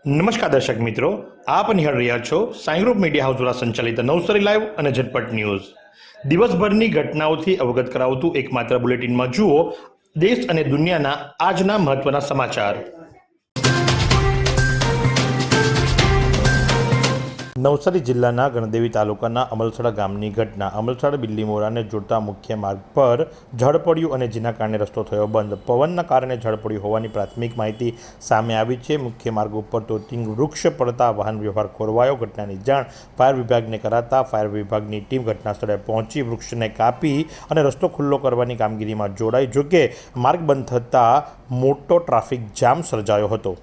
નમસ્કાર દર્શક મિત્રો, આપ નિહાળ રહ્યા છો સાઈ ગ્રુપ મીડિયા હાઉસ દ્વારા સંચાલિત નવસારી લાઈવ અને ઝટપટ ન્યૂઝ. દિવસભરની ઘટનાઓથી અવગત કરાવતું એકમાત્ર બુલેટિનમાં જુઓ દેશ અને દુનિયાના આજના મહત્વના સમાચાર. નવસારી જિલ્લાના ગણદેવી તાલુકાના અમલસડા ગામની ઘટના. અમલસડા બિલ્લીમોરાને જોડતા મુખ્ય માર્ગ પર ઝાડ પડ્યું અને જેના કારણે રસ્તો થયો બંધ. પવનના કારણે ઝાડ પડ્યું હોવાની પ્રાથમિક માહિતી સામે આવી છે. મુખ્ય માર્ગ ઉપર તોતિંગ વૃક્ષ પડતા વાહન વ્યવહાર ખોરવાયો. ઘટનાની જાણ ફાયર વિભાગને કરાતા ફાયર વિભાગની ટીમ ઘટના સ્થળે પહોંચી વૃક્ષને કાપી અને રસ્તો ખુલ્લો કરવાની કામગીરીમાં જોડાઈ. જોકે માર્ગ બંધ થતાં મોટો ટ્રાફિક જામ સર્જાયો હતો.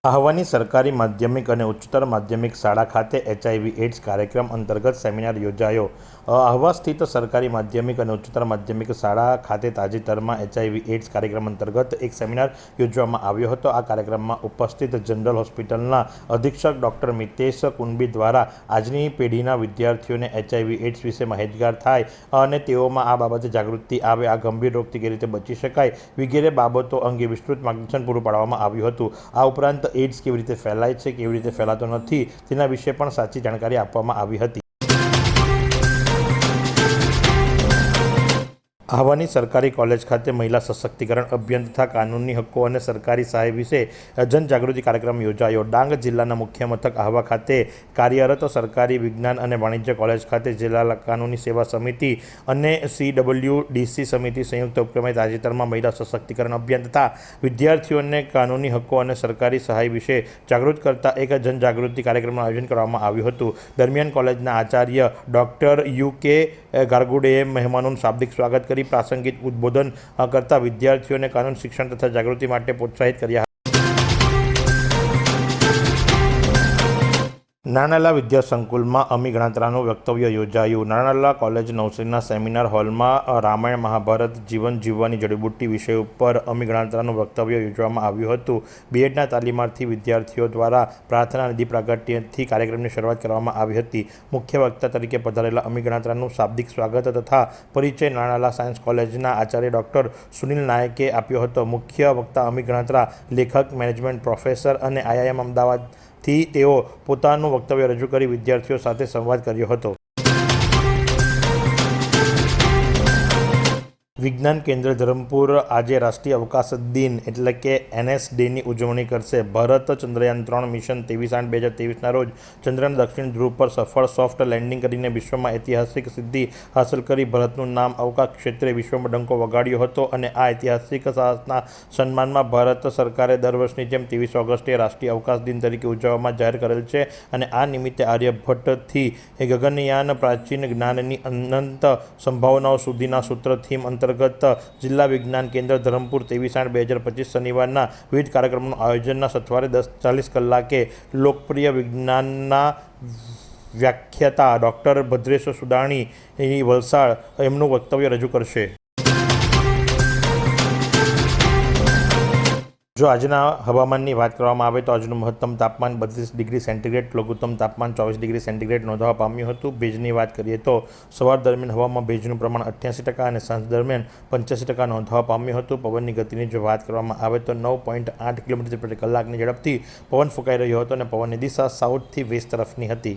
આહવાની સરકારી માધ્યમિક અને ઉચ્ચતર માધ્યમિક શાળા ખાતે HIV એડ્સ કાર્યક્રમ અંતર્ગત સેમિનાર યોજાયો. આહવા સ્થિત સરકારી માધ્યમિક અને ઉચ્ચતર માધ્યમિક શાળા ખાતે તાજેતરમાં HIV એડ્સ કાર્યક્રમ અંતર્ગત એક સેમિનાર યોજવામાં આવ્યો હતો. આ કાર્યક્રમમાં ઉપસ્થિત જનરલ હોસ્પિટલના અધિક્ષક ડૉક્ટર મિતેશ કુંબી દ્વારા આજની પેઢીના વિદ્યાર્થીઓને HIV એડ્સ વિશે માહિતગાર થાય અને તેઓમાં આ બાબતે જાગૃતિ આવે, આ ગંભીર રોગથી કેવી રીતે બચી શકાય વગેરે બાબતો અંગે વિસ્તૃત માર્ગદર્શન પૂરું પાડવામાં આવ્યું હતું. આ ઉપરાંત એડ્સ કેવી રીતે ફેલાય છે, કેવી રીતે ફેલાતો નથી તેના વિશે પણ સાચી જાણકારી આપવામાં આવી હતી. આહવાની સરકારી કોલેજ ખાતે મહિલા સશક્તિકરણ અભિયાન તથા કાનૂની હક્કો અને સરકારી સહાય વિશે જનજાગૃતિ કાર્યક્રમ યોજાયો. ડાંગ જિલ્લાના મુખ્ય મથક આહવા ખાતે કાર્યરત સરકારી વિજ્ઞાન અને વાણિજ્ય કોલેજ ખાતે જિલ્લા કાનૂની સેવા સમિતિ અને CWDC સમિતિ સંયુક્ત ઉપક્રમે તાજેતરમાં મહિલા સશક્તિકરણ અભિયાન તથા વિદ્યાર્થીઓને કાનૂની હક્કો અને સરકારી સહાય વિશે જાગૃત કરતા એક જનજાગૃતિ કાર્યક્રમનું આયોજન કરવામાં આવ્યું હતું. દરમિયાન કોલેજના આચાર્ય ડૉક્ટર UK ગારગુડેએ મહેમાનોનું શાબ્દિક સ્વાગત કરી પ્રાસંગિક ઉદ્બોધન કરતા વિદ્યાર્થીઓને કાનૂન શિક્ષણ તથા જાગૃતિ માટે પ્રોત્સાહિત કર્યા. નાનાલા વિદ્યા સંકુલમાં અમી ગણાત્રાનું વક્તવ્ય યોજાયું. નાનાલા કોલેજ નવસારીના સેમિનાર હોલમાં રામાયણ મહાભારત જીવન જીવવાની જડીબુટ્ટી વિષય ઉપર અમી ગણાત્રાનું વક્તવ્ય યોજવામાં આવ્યું હતું. BEdના તાલીમાર્થી વિદ્યાર્થીઓ દ્વારા પ્રાર્થના નિધિ પ્રાગટ્યથી કાર્યક્રમની શરૂઆત કરવામાં આવી હતી. મુખ્ય વક્તા તરીકે પધારેલા અમી ગણાત્રાનું શાબ્દિક સ્વાગત તથા પરિચય નાનાલા સાયન્સ કોલેજના આચાર્ય ડૉક્ટર સુનિલ નાયકે આપ્યો હતો. મુખ્ય વક્તા અમી ગણાત્રા લેખક, મેનેજમેન્ટ પ્રોફેસર અને IIM અમદાવાદ થી તેઓ પોતાનું વક્તવ્ય રજૂ કરી વિદ્યાર્થીઓ સાથે સંવાદ કર્યો હતો. વિજ્ઞાન કેન્દ્ર ધરમપુર આજે રાષ્ટ્રીય અવકાશ દિન એટલે કે NS ડેની ઉજવણી કરશે. ભારત ચંદ્રયાન 3 મિશન 23/8/2023ના રોજ ચંદ્રના દક્ષિણ ધ્રુવ પર સફળ સોફ્ટ લેન્ડિંગ કરીને વિશ્વમાં ઐતિહાસિક સિદ્ધિ હાંસલ કરી ભારતનું નામ અવકાશ ક્ષેત્રે વિશ્વમાં ડંકો વગાડ્યો હતો અને આ ઐતિહાસિક સાહસના સન્માનમાં ભારત સરકારે દર વર્ષની જેમ 23 ઓગસ્ટે રાષ્ટ્રીય અવકાશ દિન તરીકે ઉજવવામાં જાહેર કરેલ છે. અને આ નિમિત્તે આર્યભટ્ટથી ગગનયાન પ્રાચીન જ્ઞાનની અનંત સંભાવનાઓ સુધીના સૂત્ર થીમ અંતર્ગત જિલ્લા વિજ્ઞાન કેન્દ્ર ધરમપુર 23/8/2025 શનિવારના વિવિધ કાર્યક્રમોનું આયોજનના સત્વારે 10:40 કલાકે લોકપ્રિય વિજ્ઞાનના વ્યાખ્યાતા ડૉક્ટર ભદ્રેશ સુદાણી વલસાડ એમનું વક્તવ્ય રજૂ કરશે. જો આજના હવામાનની વાત કરવામાં આવે તો આજનું મહત્તમ તાપમાન 32 ડિગ્રી સેન્ટીગ્રેડ, લઘુત્તમ તાપમાન 24 ડિગ્રી સેન્ટીગ્રેડ નોંધવા પામ્યું હતું. ભેજની વાત કરીએ તો સવાર દરમિયાન હવામાં ભેજનું પ્રમાણ 88% અને સાંજ દરમિયાન 85% નોંધવા પામ્યું હતું. પવનની ગતિની જો વાત કરવામાં આવે તો 9.8 કિલોમીટર પ્રતિ કલાકની ઝડપથી પવન ફૂંકાઈ રહ્યો હતો અને પવનની દિશા સાઉથથી વેસ્ટ તરફની હતી.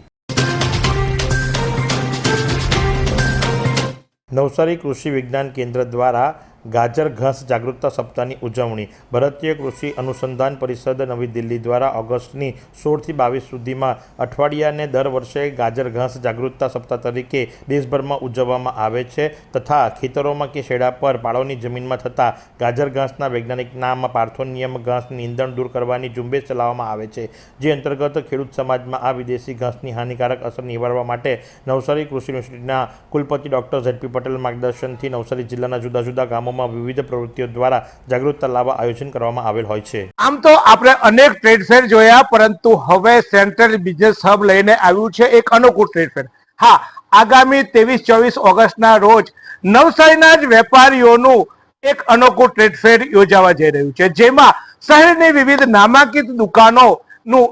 નવસારી કૃષિ વિજ્ઞાન કેન્દ્ર દ્વારા ગાજર ઘાસ જાગૃતતા સપ્તાહની ઉજવણી. ભારતીય કૃષિ અનુસંધાન પરિષદ નવી દિલ્હી દ્વારા ઓગસ્ટની 16 થી 22 સુધીમાં અઠવાડિયાને દર વર્ષે ગાજર ઘાસ જાગૃતતા સપ્તાહ તરીકે દેશભરમાં ઉજવવામાં આવે છે તથા ખેતરોમાં કે શેડા પર પાળોની જમીનમાં થતા ગાજર ઘાસના વૈજ્ઞાનિક નામ પાર્થોનિયમ ઘાસની નીંદણ દૂર કરવાની ઝુંબેશ ચલાવવામાં આવે છે. જે અંતર્ગત ખેડૂત સમાજમાં આ વિદેશી ઘાસની હાનિકારક અસર નિવારવા માટે નવસારી કૃષિ યુનિવર્સિટીના કુલપતિ ડૉક્ટર ZP પટેલ માર્ગદર્શનથી નવસારી જિલ્લાના જુદા જુદા ગામોમાં વિવિધ પ્રવૃત્તિઓ દ્વારા જાગૃતતા લાવવા આયોજન કરવામાં આવેલ હોય છે. આમ તો આપણે અનેક ટ્રેડ ફેર જોયા, પરંતુ હવે સેન્ટ્રલ બિઝનેસ હબ લઈને આવ્યું છે એક અનુકૂળ ટ્રેડ ફેર. હા, આગામી 23-24 ઓગસ્ટના રોજ નવસારીના જ વેપારીઓનું એક અનુકૂળ ટ્રેડ ફેર યોજાવા જઈ રહ્યું છે, જેમાં શહેરની વિવિધ નામાંકિત દુકાનોનું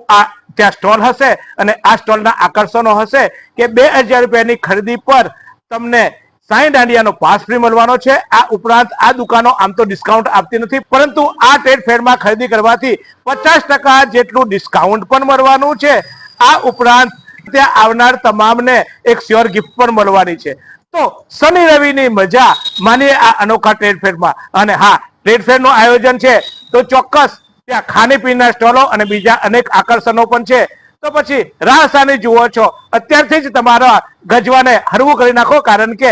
ત્યાં સ્ટોલ હશે અને આ સ્ટોલના આકર્ષણો હશે કે 2000 રૂપિયાની ખરીદી પર તમને 60 દાંડિયાનો પાસ ફ્રી મળવાનો છે। આ ઉપરાંત આ દુકાનો આમ તો ડિસ્કાઉન્ટ આપતી નથી, પરંતુ આ ટ્રેડ ફેરમાં ખરીદી કરવાથી 50% જેટલું ડિસ્કાઉન્ટ પણ મળવાનું છે। આ ઉપરાંત ત્યાં આવનાર તમામને એક શ્યોર ગિફ્ટ પણ મળવાની છે। તો શનિ રવિની મજા માનીએ આ અનોખા ટ્રેડ ફેરમાં। અને હા, ટ્રેડ ફેરનું આયોજન છે તો ચોક્કસ ત્યાં ખાણીપીણીના સ્ટોલો અને બીજા અનેક આકર્ષણો પણ છે। તો પછી રાહ સાની જુઓ છો? અત્યારથી જ તમારા ગજવાને હરવું કરી નાખો, કારણ કે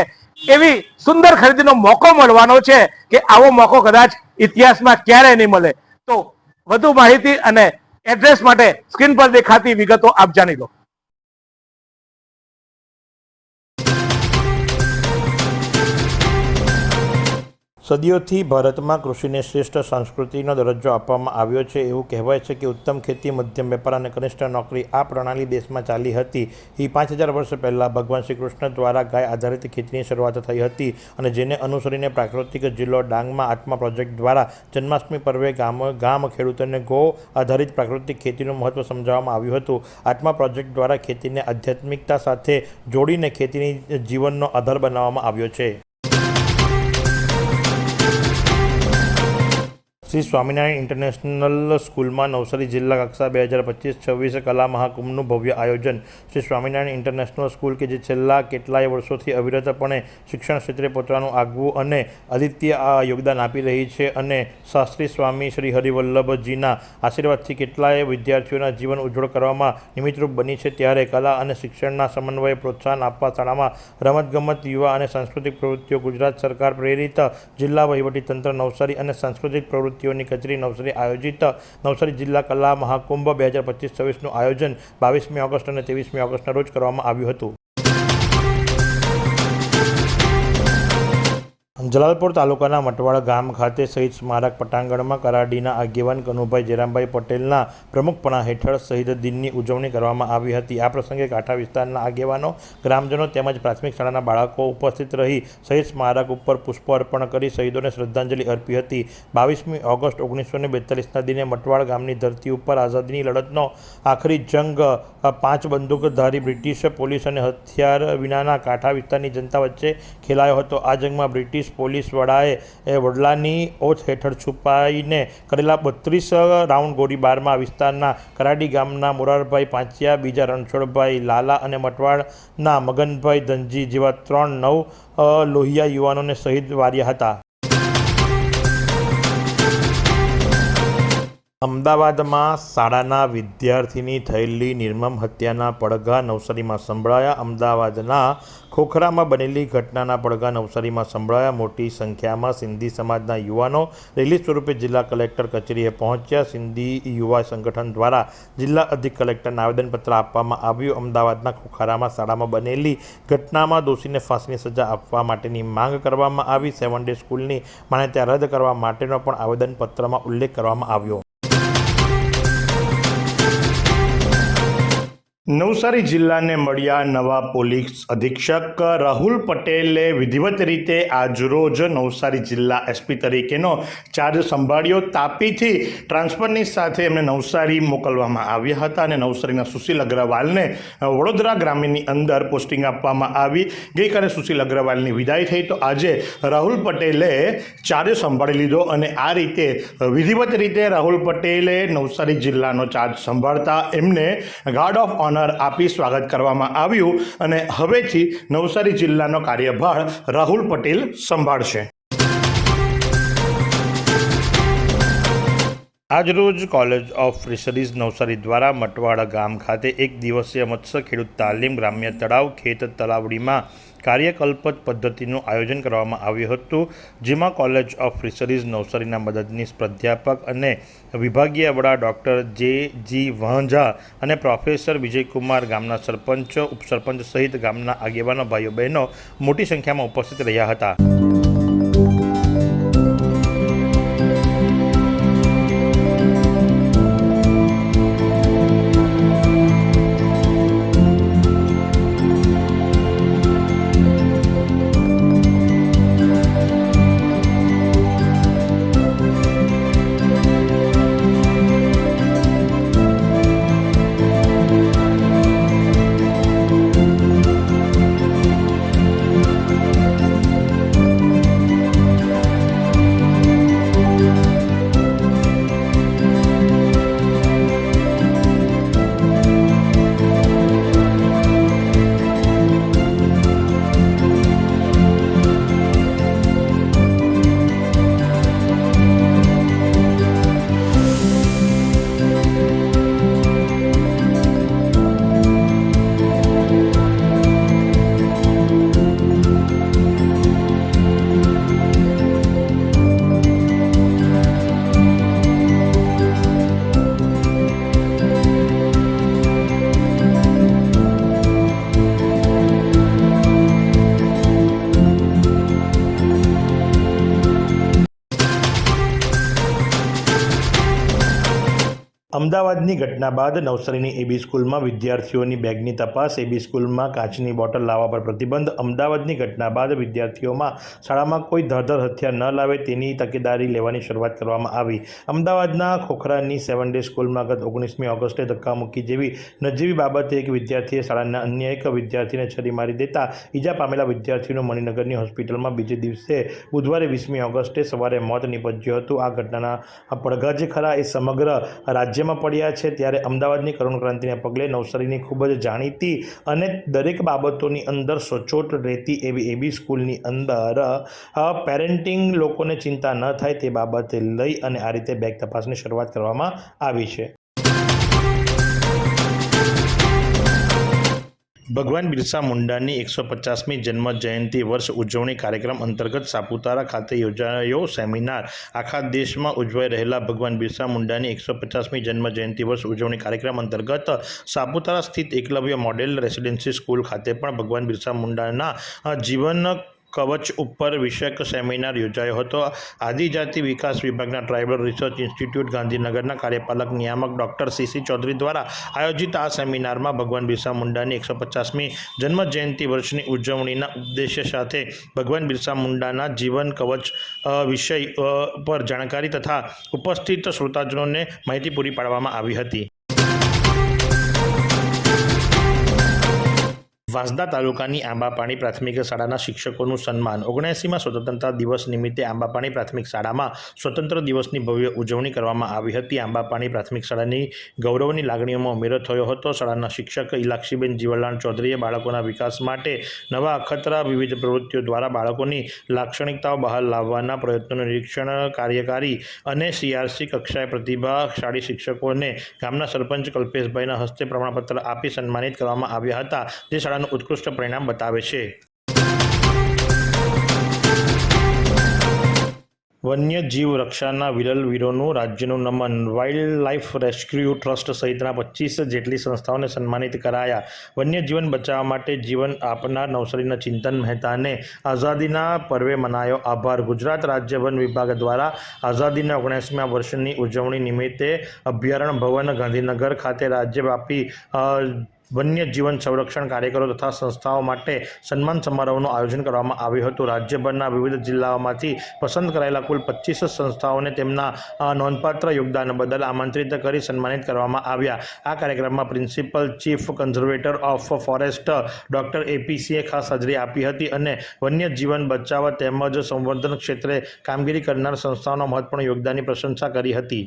એવી સુંદર ખરીદીનો મોકો મળવાનો છે કે આવો મોકો કદાચ ઇતિહાસમાં ક્યારેય નહીં મળે। તો વધુ માહિતી અને એડ્રેસ માટે સ્ક્રીન પર દેખાતી વિગતો આપ જાણી લો। સદીઓથી ભારતમાં કૃષિને શ્રેષ્ઠ સંસ્કૃતિનો દરજ્જો આપવામાં આવ્યો છે। એવું કહેવાય છે કે ઉત્તમ ખેતી, મધ્યમ વેપાર અને કનિષ્ઠ નોકરી આ પ્રણાલી દેશમાં ચાલી હતી। એ 5000 વર્ષ પહેલાં ભગવાન શ્રી કૃષ્ણ દ્વારા ગાય આધારિત ખેતીની શરૂઆત થઈ હતી, અને જેને અનુસરીને પ્રાકૃતિક જિલ્લો ડાંગમાં આત્મા પ્રોજેક્ટ દ્વારા જન્માષ્ટમી પર્વે ગામ ખેડૂતોને ગૌ આધારિત પ્રાકૃતિક ખેતીનું મહત્ત્વ સમજાવવામાં આવ્યું હતું। આત્મા પ્રોજેક્ટ દ્વારા ખેતીને આધ્યાત્મિકતા સાથે જોડીને ખેતીની જીવનનો આધાર બનાવવામાં આવ્યો છે। શ્રી સ્વામિનારાયણ ઇન્ટરનેશનલ સ્કૂલમાં નવસારી જિલ્લા કક્ષા 2025-26 કલા મહાકુંભનું ભવ્ય આયોજન। શ્રી સ્વામિનારાયણ ઇન્ટરનેશનલ સ્કૂલ કે જે છેલ્લા કેટલાય વર્ષોથી અવિરતપણે શિક્ષણ ક્ષેત્રે પોતાનું આગવું અને અદ્વિતીય યોગદાન આપી રહી છે, અને શાસ્ત્રી સ્વામી શ્રી હરિવલ્લભજીના આશીર્વાદથી કેટલાય વિદ્યાર્થીઓના જીવન ઉજ્જવળ કરવામાં નિમિત્તરૂપ બની છે। ત્યારે કલા અને શિક્ષણના સમન્વયે પ્રોત્સાહન આપવા શાળામાં રમતગમત, યુવા અને સાંસ્કૃતિક પ્રવૃત્તિઓ, ગુજરાત સરકાર પ્રેરિત જિલ્લા વહીવટીતંત્ર નવસારી અને સાંસ્કૃતિક પ્રવૃત્તિઓની કચેરી નવસારી આયોજિત નવસારી જિલ્લા કલા મહાકુંભ 2025-26નું આયોજન 22મી ઓગસ્ટ અને 23મી ઓગસ્ટના રોજ કરવામાં આવ્યું હતું। જલાલપોર તાલુકાના મટવાડ ગામ ખાતે શહીદ સ્મારક પટાંગણમાં કરાડીના આગેવાન કનુભાઈ જેરામભાઈ પટેલના પ્રમુખપણા હેઠળ શહીદ દિનની ઉજવણી કરવામાં આવી હતી। આ પ્રસંગે કાંઠા વિસ્તારના આગેવાનો, ગ્રામજનો તેમજ પ્રાથમિક શાળાના બાળકો ઉપસ્થિત રહી શહીદ સ્મારક ઉપર પુષ્પો અર્પણ કરી શહીદોને શ્રદ્ધાંજલિ અર્પી હતી। 22મી ઓગસ્ટ 1942ના દિને મટવાડ ગામની ધરતી ઉપર આઝાદીની લડતનો આખરી જંગ 5 બંદૂકધારી બ્રિટિશ પોલીસ અને હથિયાર વિનાના કાંઠા વિસ્તારની જનતા વચ્ચે ખેલાયો હતો। આ જંગમાં બ્રિટિશ પોલીસ વડાએ વડલાની ઓથ હેઠળ છુપાઈને કરેલા 32 રાઉન્ડ ગોળીબારમાં વિસ્તારના કરાડી ગામના મોરારભાઈ પાંચિયા, બીજા રણછોડભાઈ લાલા અને મટવાડના મગનભાઈ ધનજી જેવા 3 લોહિયા યુવાનોને શહીદ વાર્યા હતા। અમદાવાદમાં શાળાના વિદ્યાર્થીની થયેલી નિર્મમ હત્યાના પડઘા નવસારીમાં સંભળાયા। અમદાવાદના ખોખરામાં બનેલી ઘટનાના પડઘા નવસારીમાં સંભળાયા। મોટી સંખ્યામાં સિંધી સમાજના યુવાનો રેલી સ્વરૂપે જિલ્લા કલેક્ટર કચેરીએ પહોંચ્યા। સિંધી યુવા સંગઠન દ્વારા જિલ્લા અધિક કલેક્ટરને આવેદનપત્ર આપવામાં આવ્યું। અમદાવાદના ખોખરામાં શાળામાં બનેલી ઘટનામાં દોષીને ફાંસીની સજા આપવા માટેની માંગ કરવામાં આવી। 7 ડે સ્કૂલની માન્યતા રદ કરવા માટેનો પણ આવેદનપત્રમાં ઉલ્લેખ કરવામાં આવ્યો। નવસારી જિલ્લાને મળ્યા નવા પોલીસ અધિક્ષક રાહુલ પટેલે વિધિવત રીતે આજરોજ નવસારી જિલ્લા એસપી તરીકેનો ચાર્જ સંભાળ્યો। તાપીથી ટ્રાન્સફરની સાથે એમને નવસારી મોકલવામાં આવ્યા હતા, અને નવસારીના સુશીલ અગ્રવાલને વડોદરા ગ્રામ્યની અંદર પોસ્ટિંગ આપવામાં આવી। ગઈકાલે સુશીલ અગ્રવાલની વિદાય થઈ, તો આજે રાહુલ પટેલે ચાર્જ સંભાળી લીધો, અને આ રીતે વિધિવત રીતે રાહુલ પટેલે નવસારી જિલ્લાનો ચાર્જ સંભાળતા એમને ગાર્ડ ઓફ ઓનર આપી સ્વાગત કરવામાં આવ્યું, અને હવેથી નવસારી જિલ્લાનો કાર્યભાર રાહુલ પટેલ સંભાળશે। આજરોજ કોલેજ ઓફ ફિશરીઝ નવસારી દ્વારા મટવાડા ગામ ખાતે 1 દિવસીય મત્સ્ય ખેડૂત તાલીમ ગ્રામ્ય તળાવ ખેત તલાવડીમાં કાર્યકલ્પ પદ્ધતિનું આયોજન કરવામાં આવ્યું હતું, જેમાં કોલેજ ઓફ ફિશરીઝ નવસારીના મદદનીશ પ્રાધ્યાપક અને વિભાગીય વડા ડૉક્ટર જે.જી. વાંઝા અને પ્રોફેસર વિજયકુમાર, ગામના સરપંચ, ઉપસરપંચ સહિત ગામના આગેવાનો, ભાઈઓ બહેનો મોટી સંખ્યામાં ઉપસ્થિત રહ્યા હતા। અમદાવાદની ઘટના બાદ નવસારીની એબી સ્કૂલમાં વિદ્યાર્થીઓની બેગની તપાસ, એબી સ્કૂલમાં કાચની બોટલ લાવવા પર પ્રતિબંધ. અમદાવાદની ઘટના બાદ વિદ્યાર્થીઓમાં શાળામાં કોઈ ધારદાર હથિયાર ન લાવે તેની તકેદારી લેવાની શરૂઆત કરવામાં આવી. અમદાવાદના ખોખરાની 7 ડે સ્કૂલમાં ગત 19મી ઓગસ્ટે ધક્કામુક્કી જેવી નજીવી બાબતે એક વિદ્યાર્થીએ શાળાના અન્ય એક વિદ્યાર્થીને છરી મારી દેતા ઈજા પામેલા વિદ્યાર્થીનો મણિનગરની હોસ્પિટલમાં બીજે દિવસે બુધવારે 20મી ઓગસ્ટે સવારે મોત નીપજ્યું હતું. આ ઘટનાના પડઘા જે ખરા એ સમગ્ર રાજ્યમાં પડ્યા છે. ત્યારે અમદાવાદની કરુણ ક્રાંતિને પગલે નવસારીની ખૂબ જ જાણીતી અને દરેક બાબતોની અંદર સચોટ રહેતી એવી એબી સ્કૂલની અંદર પેરેન્ટિંગ લોકોને ચિંતા ન થાય તે બાબતે લઈ અને આ રીતે બેગ તપાસની શરૂઆત કરવામાં આવી છે. ભગવાન બિરસા મુંડાની 150મી જન્મ જયંતિ વર્ષ ઉજવણી કાર્યક્રમ અંતર્ગત સાપુતારા ખાતે યોજાયો સેમિનાર. આખા દેશમાં ઉજવાઈ રહેલા ભગવાન બિરસા મુંડાની 150મી જન્મ જયંતિ વર્ષ ઉજવણી કાર્યક્રમ અંતર્ગત સાપુતારા સ્થિત એકલવ્ય મોડેલ રેસિડેન્સી સ્કૂલ ખાતે પણ ભગવાન બિરસા મુંડાના જીવન કવચ ઉપર વિષયક સેમિનાર યોજાયો હતો. આદિજાતિ વિકાસ વિભાગના ટ્રાઇબલ રિસર્ચ ઇન્સ્ટિટ્યૂટ ગાંધીનગરના કાર્યપાલક નિયામક ડૉક્ટર સીસી ચૌધરી દ્વારા આયોજિત આ સેમિનારમાં ભગવાન બિરસા મુંડાની 150મી જન્મ જયંતિ વર્ષની ઉજવણીના ઉદ્દેશ્ય સાથે ભગવાન બિરસા મુંડાના જીવન કવચ વિષય પર જાણકારી તથા ઉપસ્થિત શ્રોતાજનોને માહિતી પૂરી પાડવામાં આવી હતી. વાંસદા તાલુકાની આંબાપાણી પ્રાથમિક શાળાના શિક્ષકોનું સન્માન. 79મા સ્વતંત્રતા દિવસ નિમિત્તે આંબાપાણી પ્રાથમિક શાળામાં સ્વતંત્ર દિવસની ભવ્ય ઉજવણી કરવામાં આવી હતી. આંબાપાણી પ્રાથમિક શાળાની ગૌરવની લાગણીઓમાં ઉમેરો થયો હતો. શાળાના શિક્ષક ઇલાક્ષીબેન જીવલાલ ચૌધરીએ બાળકોના વિકાસ માટે નવા અખતરા વિવિધ પ્રવૃત્તિઓ દ્વારા બાળકોની લાક્ષણિકતાઓ બહાર લાવવાના પ્રયત્નોનું નિરીક્ષણ કાર્યકારી અને CRC કક્ષાએ પ્રતિભાશાળી શિક્ષકોને ગામના સરપંચ કલ્પેશભાઈના હસ્તે પ્રમાણપત્ર આપી સન્માનિત કરવામાં આવ્યા હતા, જે શાળાનું ઉત્કૃષ્ટ પરિણામ બતાવે છે. વન્યજીવ રક્ષાના વિરલ વીરોનું રાજ્યનું નમન. વાઇલ્ડ લાઇફ રેસ્ક્યુ ટ્રસ્ટ સહિતના 25 જેટલી સંસ્થાઓને સન્માનિત કરાયા. વન્યજીવન બચાવવા માટે જીવન આપનાર નવસારીના ચિંતન મહેતાને આઝાદીના પર્વે મનાયો આભાર. ગુજરાત રાજ્ય વન વિભાગ દ્વારા આઝાદીના 19મા વર્ષની ઉજવણી નિમિત્તે અભયારણ્ય ભવન ગાંધીનગર ખાતે રાજ્યવ્યાપી વન્યજીવન સંરક્ષણ કાર્યકરો તથા સંસ્થાઓ માટે સન્માન સમારોહનું આયોજન કરવામાં આવ્યું હતું. રાજ્યભરના વિવિધ જિલ્લાઓમાંથી પસંદ કરાયેલા કુલ 25 સંસ્થાઓને તેમના નોંધપાત્ર યોગદાન બદલ આમંત્રિત કરી સન્માનિત કરવામાં આવ્યા. આ કાર્યક્રમમાં principal chief conservator of forest doctor APCએ ખાસ હાજરી આપી હતી અને વન્યજીવન બચાવ તેમજ સંવર્ધન ક્ષેત્રે કામગીરી કરનાર સંસ્થાઓના મહત્વપૂર્ણ યોગદાનની પ્રશંસા કરી હતી.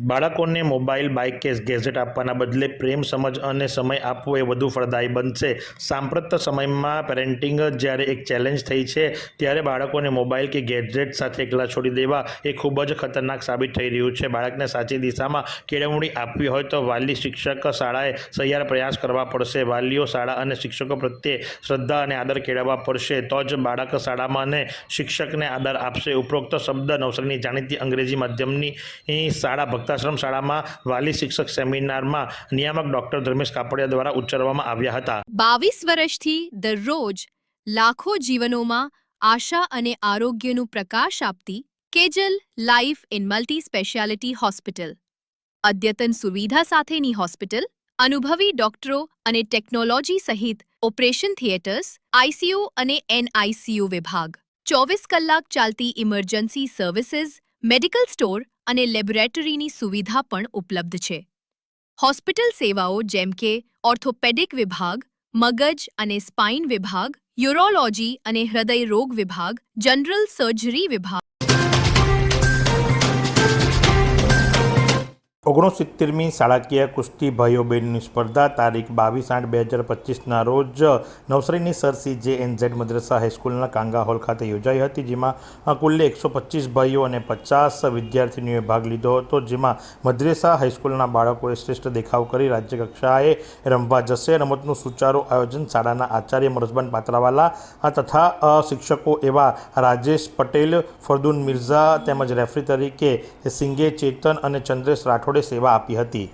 બાળકોને મોબાઈલ, બાઇક કે ગેજેટ આપવાના બદલે પ્રેમ, સમજ અને સમય આપવો એ વધુ ફળદાયી બનશે. સાંપ્રત સમયમાં પેરેન્ટિંગ જ્યારે એક ચેલેન્જ થઈ છે, ત્યારે બાળકોને મોબાઈલ કે ગેજેટ સાથે એકલા છોડી દેવા એ ખૂબ જ ખતરનાક સાબિત થઈ રહ્યું છે. બાળકને સાચી દિશામાં કેળવણી આપવી હોય તો વાલી, શિક્ષક, શાળાએ સહિયાર પ્રયાસ કરવા પડશે. વાલીઓ શાળા અને શિક્ષકો પ્રત્યે શ્રદ્ધા અને આદર કેળવવા પડશે, તો જ બાળક શાળામાં અને શિક્ષકને આદર આપશે. ઉપરોક્ત શબ્દ નવસારીની જાણીતી અંગ્રેજી માધ્યમની શાળા ભક્તાશ્રમ શાળામાં વાલી શિક્ષક સેમિનારમાં નિયામક ડોક્ટર ધર્મેશ કાપડિયા દ્વારા ઉચ્ચારવામાં આવ્યા હતા. 22 વર્ષથી દરરોજ લાખો જીવનોમાં આશા અને આરોગ્યનું પ્રકાશ આપતી કેજલ life in multi speciality hospital. અદ્યતન સુવિધા સાથેની હોસ્પિટલ, અનુભવી ડોક્ટરો અને ટેકનોલોજી સહિત ઓપરેશન થિયેટર્સ, ICU અને NICU વિભાગ, 24 કલાક ચાલતી ઇમરજન્સી સર્વિસીસ, મેડિકલ સ્ટોર અને લેબોરેટરીની સુવિધા પણ ઉપલબ્ધ છે. હોસ્પિટલ સેવાઓ જેમ કે ઓર્થોપેડિક વિભાગ, મગજ અને સ્પાઇન વિભાગ, યુરોલોજી અને હૃદય રોગ વિભાગ, જનરલ સર્જરી વિભાગ. 69મી શાળાકીય કુસ્તી ભાઈઓ બહેનની સ્પર્ધા તારીખ 22/8/2025ના રોજ નવસારીની સર CJNZ મદ્રસા હાઈસ્કૂલના કાંગા હોલ ખાતે યોજાઈ હતી, જેમાં કુલ્લે 125 ભાઈઓ અને 50 વિદ્યાર્થીનીઓએ ભાગ લીધો હતો. જેમાં મદ્રેસા હાઈસ્કૂલના બાળકોએ શ્રેષ્ઠ દેખાવ કરી રાજ્ય કક્ષાએ રમવા જશે. રમતનું સુચારું આયોજન શાળાના આચાર્ય મરઝબાન પાત્રાવાલા તથા શિક્ષકો એવા રાજેશ પટેલ, ફરદુન મિર્ઝા તેમજ રેફરી તરીકે સિંગે ચેતન અને ચંદ્રેશ રાઠોડ સેવા આપી હતી.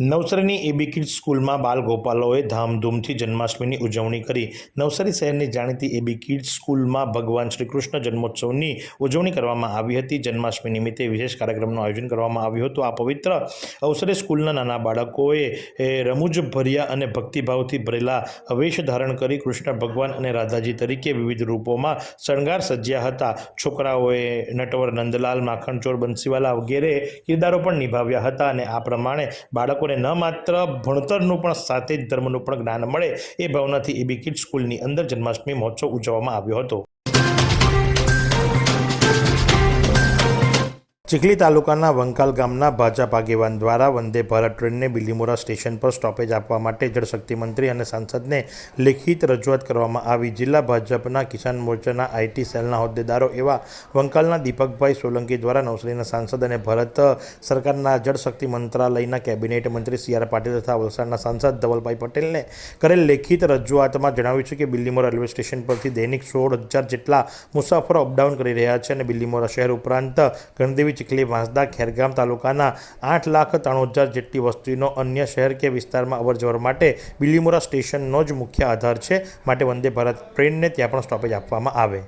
નવસારીની એબી કિડ્સ સ્કૂલમાં બાલ ગોપાલોએ ધામધૂમથી જન્માષ્ટમીની ઉજવણી કરી. નવસારી શહેરની જાણીતી એબી કિડ્સ સ્કૂલમાં ભગવાન શ્રી કૃષ્ણ જન્મોત્સવની ઉજવણી કરવામાં આવી હતી. જન્માષ્ટમી નિમિત્તે વિશેષ કાર્યક્રમનું આયોજન કરવામાં આવ્યું હતું. આ પવિત્ર અવસરે સ્કૂલના નાના બાળકોએ રમૂજભર્યા અને ભક્તિભાવથી ભરેલા વેશ ધારણ કરી કૃષ્ણ ભગવાન અને રાધાજી તરીકે વિવિધ રૂપોમાં શણગાર સજ્યા હતા. છોકરાઓએ નટવર, નંદલાલ, માખણચોર, બંસીવાલા વગેરે કિરદારો પણ નિભાવ્યા હતા અને આ પ્રમાણે બાળકોને ન માત્ર ભણતરનું પણ સાથે જ ધર્મનું પણ જ્ઞાન મળે એ ભાવનાથી એબી કિડ્સ સ્કૂલની અંદર જન્માષ્ટમી મહોત્સવ ઉજવવામાં આવ્યો હતો. ચીખલી તાલુકાના વંકાલ ગામના ભાજપ આગેવાન દ્વારા વંદે ભારત ટ્રેનને બિલીમોરા સ્ટેશન પર સ્ટોપેજ આપવા માટે જળશક્તિ મંત્રી અને સાંસદને લેખિત રજૂઆત કરવામાં આવી. જિલ્લા ભાજપના કિસાન મોરચાના આઈટી સેલના હોદ્દેદારો એવા વંકાલના દીપકભાઈ સોલંકી દ્વારા નવસારીના સાંસદ અને ભારત સરકારના જળશક્તિ મંત્રાલયના કેબિનેટ મંત્રી સી.આર. પાટીલ તથા વલસાડના સાંસદ ધવલભાઈ પટેલને કરેલ લેખિત રજૂઆતમાં જણાવ્યું છે કે બિલીમોરા રેલવે સ્ટેશન પરથી દૈનિક 16,000 જેટલા મુસાફરો અપડાઉન કરી રહ્યા છે અને બિલીમોરા શહેર ઉપરાંત ગણદેવી, ચીખલી, વાંસદા, ખેરગામ તાલુકાના 8,93,000 જેટલી વસ્તીનો અન્ય શહેર કે વિસ્તારમાં અવરજવર માટે બિલીમોરા સ્ટેશનનો જ મુખ્ય આધાર છે. માટે વંદે ભારત ટ્રેનને ત્યાં પણ સ્ટોપેજ આપવામાં આવે.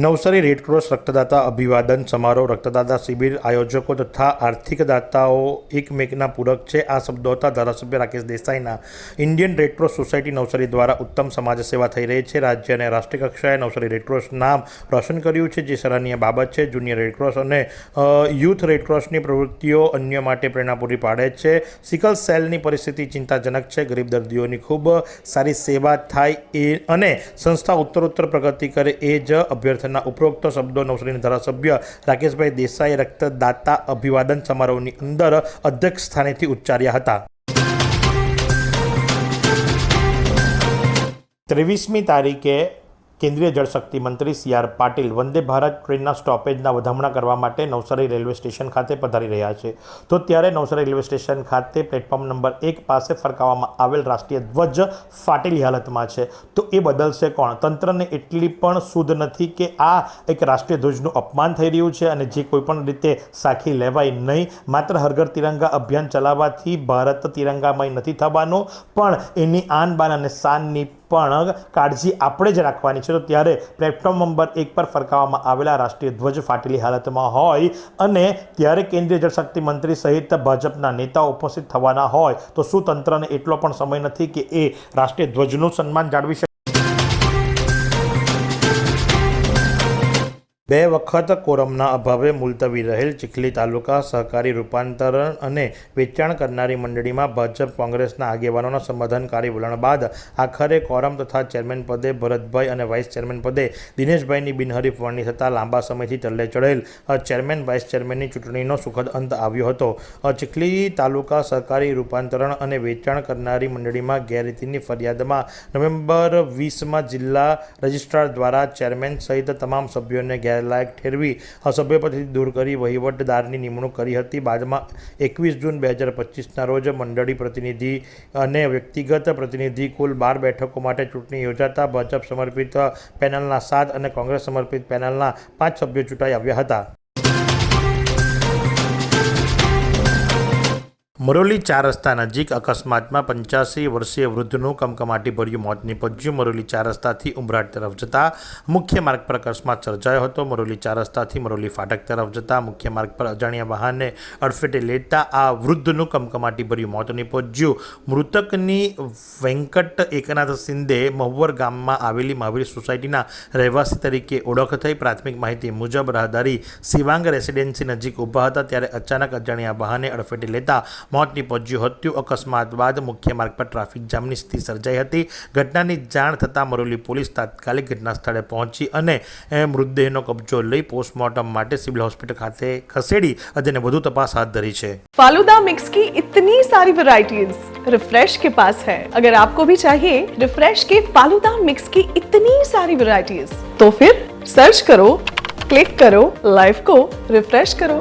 નવસારી રેડક્રોસ રક્તદાતા અભિવાદન સમારોહ. રક્તદાતા શિબિર આયોજકો તથા આર્થિક દાતાઓ એકમેકના પૂરક છે. આ શબ્દો હતા ધારાસભ્ય રાકેશ દેસાઈના. ઇન્ડિયન રેડક્રોસ સોસાયટી નવસારી દ્વારા ઉત્તમ સમાજ સેવા થઈ રહી છે. રાજ્ય અને રાષ્ટ્રીય કક્ષાએ નવસારી રેડક્રોસ નામ રોશન કર્યું છે, જે સરાહનીય બાબત છે. જુનિયર રેડક્રોસ અને યુથ રેડક્રોસની પ્રવૃત્તિઓ અન્ય માટે પ્રેરણા પૂરી પાડે છે. સિકલ સેલની પરિસ્થિતિ ચિંતાજનક છે. ગરીબ દર્દીઓની ખૂબ સારી સેવા થાય અને સંસ્થા ઉત્તરોત્તર પ્રગતિ કરે એ જ અભ્યર્થના ઉપરોક્ત શબ્દો નવસારીના ધારાસભ્ય રાકેશભાઈ દેસાઈ રક્તદાતા અભિવાદન સમારોહની અંદર અધ્યક્ષ સ્થાનેથી ઉચ્ચાર્યા હતા. 23મી તારીખે કેન્દ્રીય જળશક્તિ મંત્રી સી.આર. પાટીલ વંદે ભારત ટ્રેનના સ્ટોપેજના વધામણા કરવા માટે નવસારી રેલવે સ્ટેશન ખાતે પધારી રહ્યા છે. તો ત્યારે નવસારી રેલવે સ્ટેશન ખાતે પ્લેટફોર્મ નંબર 1 પાસે ફરકાવવામાં આવેલ રાષ્ટ્રીય ધ્વજ ફાટેલી હાલતમાં છે. તો એ બદલશે કોણ? તંત્રને એટલી પણ શુદ્ધ નથી કે આ એક રાષ્ટ્રીય ધ્વજનું અપમાન થઈ રહ્યું છે અને જે કોઈપણ રીતે સાખી લેવાય નહીં. માત્ર હર ઘર તિરંગા અભિયાન ચલાવવાથી ભારત તિરંગામય નથી થવાનું, પણ એની આન બાન અને શાનની પણ કાળજી આપણે જ રાખવાની છે. તો ત્યારે પ્લેટફોર્મ નંબર 1 પર ફરકાવવામાં આવેલા રાષ્ટ્રીય ધ્વજ ફાટેલી હાલતમાં હોય અને ત્યારે કેન્દ્રીય જળશક્તિ મંત્રી સહિત ભાજપના નેતાઓ ઉપસ્થિત થવાના હોય તો શું તંત્રને એટલો પણ સમય નથી કે એ રાષ્ટ્રીય ધ્વજનું સન્માન જાળવી શકે? 2 વખત કોરમના અભાવે મુલતવી રહેલ ચીખલી તાલુકા સહકારી રૂપાંતરણ અને વેચાણ કરનારી મંડળીમાં ભાજપ કોંગ્રેસના આગેવાનોના સમાધાનકારી વલણ બાદ આખરે કોરમ તથા ચેરમેન પદે ભરતભાઈ અને વાઇસ ચેરમેન પદે દિનેશભાઈની બિનહરીફ વરણી થતાં લાંબા સમયથી ટલ્લે ચડેલ ચેરમેન વાઇસ ચેરમેનની ચૂંટણીનો સુખદ અંત આવ્યો હતો. ચીખલી તાલુકા સહકારી રૂપાંતરણ અને વેચાણ કરનારી મંડળીમાં ગેરરીતિની ફરિયાદમાં નવેમ્બર 20માં જિલ્લા રજિસ્ટ્રાર દ્વારા ચેરમેન સહિત તમામ સભ્યોને લાયક ઠેરવી સભ્યપદથી દૂર કરી વહીવટદારની નિમણૂક કરી હતી. બાદમાં 21 જૂન 2025ના રોજ મંડળી પ્રતિનિધિ અને વ્યક્તિગત પ્રતિનિધિ કુલ 12 બેઠકો માટે ચૂંટણી યોજાતા ભાજપ સમર્પિત પેનલના 7 અને કોંગ્રેસ સમર્પિત પેનલના 5 સભ્યો ચૂંટાઈ આવ્યા હતા. મરોલી 4 રસ્તા નજીક અકસ્માતમાં 85 વર્ષીય વૃદ્ધનું કમકમાટીભર્યું મોત નીપજ્યું. મરોલી 4 રસ્તાથી ઉમરાટ તરફ જતા મુખ્ય માર્ગ પર અકસ્માત સર્જાયો હતો. મરોલી 4 રસ્તાથી મરોલી ફાટક તરફ જતા મુખ્ય માર્ગ પર અજાણ્યા વાહનને અડફેટે લેતા આ વૃદ્ધનું કમકમાટીભર્યું મોત નીપજ્યું. મૃતકની વેંકટ એકનાથ સિંધે મહુવર ગામમાં આવેલી મહાવીર સોસાયટીના રહેવાસી તરીકે ઓળખ થઈ. પ્રાથમિક માહિતી મુજબ રાહદારી શિવાંગ રેસિડેન્સી નજીક ઊભા હતા ત્યારે અચાનક અજાણ્યા વાહને અડફેટે લેતા મોત નીપજ્યું હતું. અકસ્માત બાદ મુખ્ય માર્ગ પર ટ્રાફિક જામની સ્થિતિ સર્જાઈ હતી. ઘટનાની જાણ થતાં મરોલી પોલીસ તાત્કાલિક ઘટના સ્થળે પહોંચી અને મૃતદેહનો કબજો લઈ પોસ્ટમોર્ટમ માટે સિવિલ હોસ્પિટલ ખાતે ખસેડી અને વધુ તપાસ હાથ ધરી છે. फालूदा मिक्स की इतनी सारी वैरायटीज रिफ्रेश के पास है. अगर आपको भी चाहिए रिफ्रेश के फालूदा मिक्स की इतनी सारी वैरायटीज तो फिर सर्च करो, क्लिक करो, लाइफ को रिफ्रेश करो.